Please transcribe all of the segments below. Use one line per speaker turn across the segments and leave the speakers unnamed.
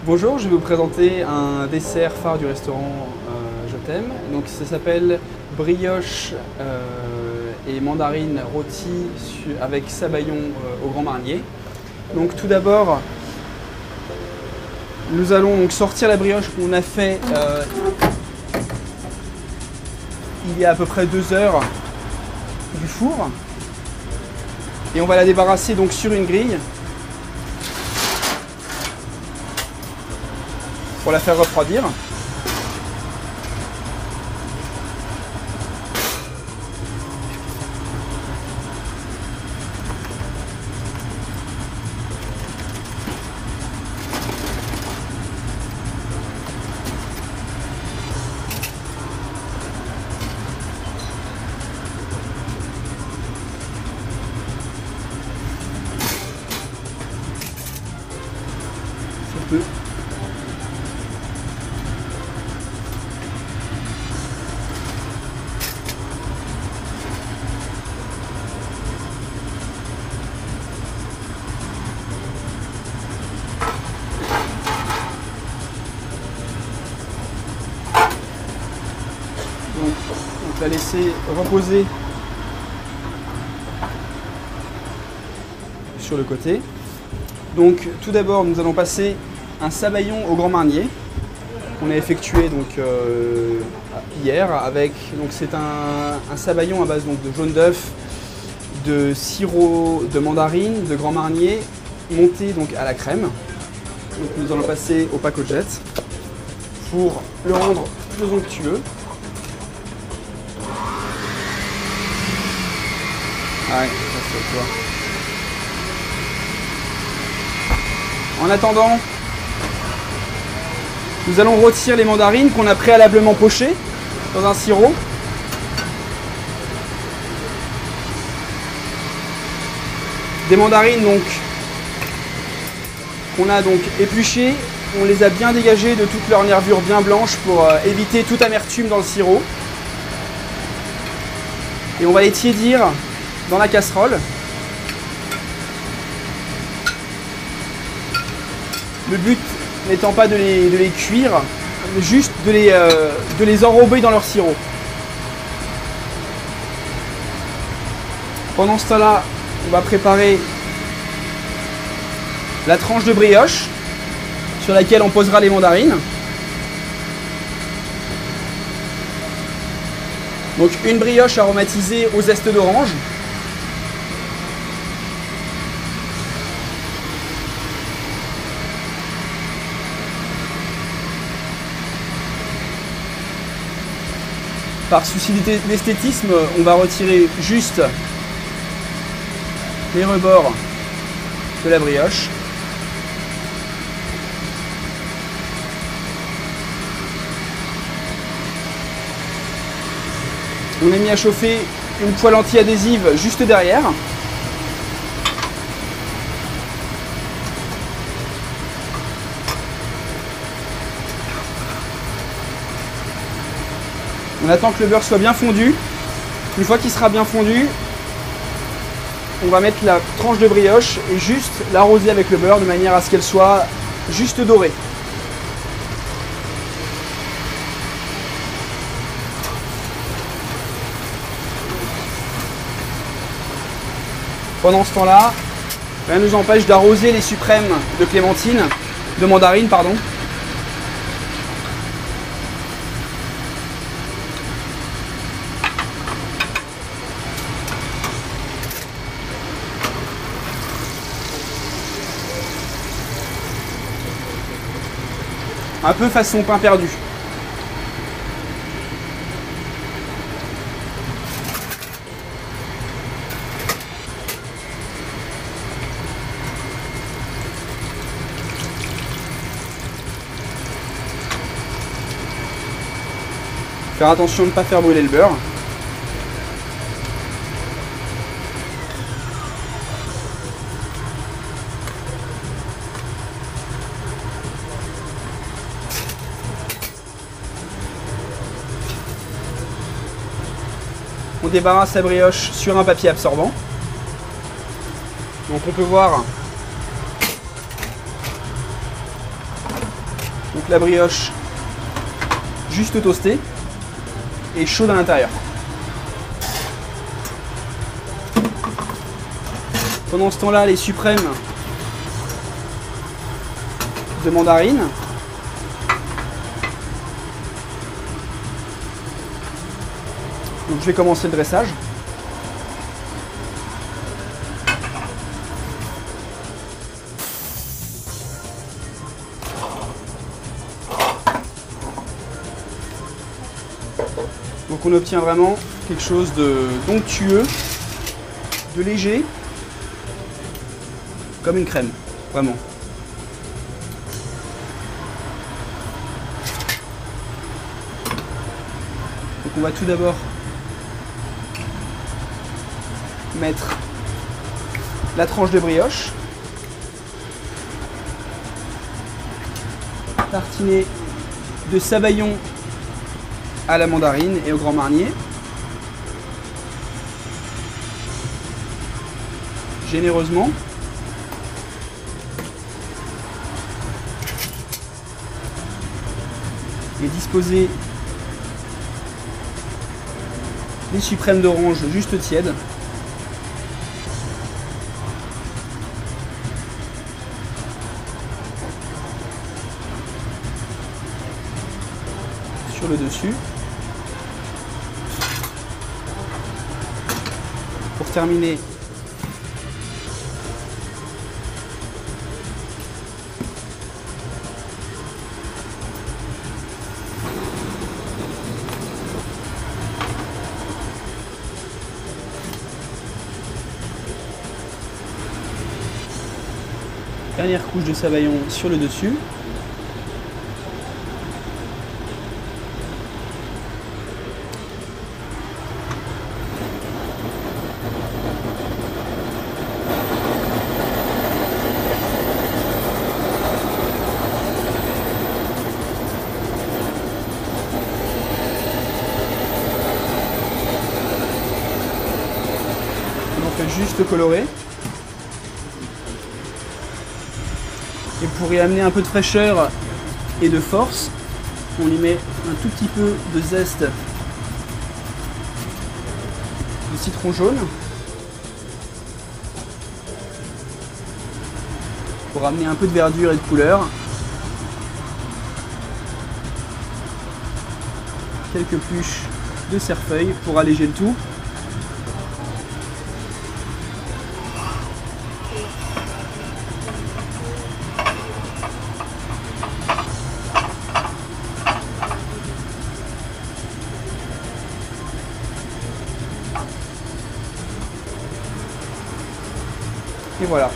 Bonjour, je vais vous présenter un dessert phare du restaurant Je t'aime. Donc ça s'appelle brioche et mandarine rôtie avec sabayon au Grand Marnier. Donc tout d'abord, nous allons donc sortir la brioche qu'on a fait il y a à peu près 2 heures du four. Et on va la débarrasser donc sur une grille pour la faire refroidir. Ça peut. Donc, on va laisser reposer sur le côté. Donc, tout d'abord, nous allons passer un sabayon au Grand Marnier qu'on a effectué donc, hier. Donc, c'est un sabayon à base donc, de jaune d'œuf, de sirop de mandarine, de Grand Marnier, monté donc, à la crème. Donc, nous allons passer au pack au jet pour le rendre plus onctueux. Ouais, ça, tu vois. En attendant, nous allons rôtir les mandarines qu'on a préalablement pochées dans un sirop. Des mandarines donc qu'on a donc épluchées, on les a bien dégagées de toute leur nervure bien blanche pour éviter toute amertume dans le sirop. Et on va les tiédir dans la casserole. Le but n'étant pas de les cuire, mais juste de les enrober dans leur sirop. Pendant ce temps-là, on va préparer la tranche de brioche sur laquelle on posera les mandarines. Donc une brioche aromatisée au zeste d'orange. Par souci d'esthétisme, on va retirer juste les rebords de la brioche. On a mis à chauffer une poêle anti-adhésive juste derrière. On attend que le beurre soit bien fondu. Une fois qu'il sera bien fondu, on va mettre la tranche de brioche et juste l'arroser avec le beurre de manière à ce qu'elle soit juste dorée. Pendant ce temps-là, rien ne nous empêche d'arroser les suprêmes de clémentine, de mandarine, pardon. Un peu façon pain perdu. Faire attention de ne pas faire brûler le beurre. on débarrasse la brioche sur un papier absorbant. Donc on peut voir donc la brioche juste toastée et chaude à l'intérieur. Pendant ce temps-là, les suprêmes de mandarine. Donc je vais commencer le dressage. Donc on obtient vraiment quelque chose de d'onctueux, de léger, comme une crème, vraiment. Donc on va tout d'abord mettre la tranche de brioche, tartiner de sabayon à la mandarine et au Grand Marnier. Généreusement. Et disposer les suprêmes d'orange juste tièdes. Sur le dessus. Pour terminer, dernière couche de sabayon sur le dessus. On fait juste colorer. Et pour y amener un peu de fraîcheur et de force, on y met un tout petit peu de zeste de citron jaune pour amener un peu de verdure et de couleur. Quelques pluches de cerfeuil pour alléger le tout. Et voilà,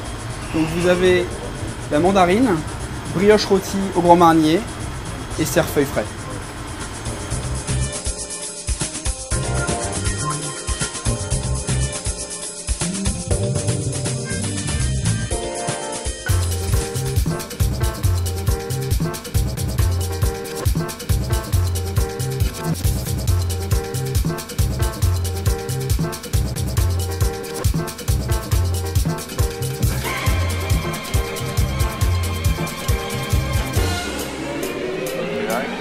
donc vous avez la mandarine, brioche rôtie au Grand Marnier et cerfeuil frais.
Right.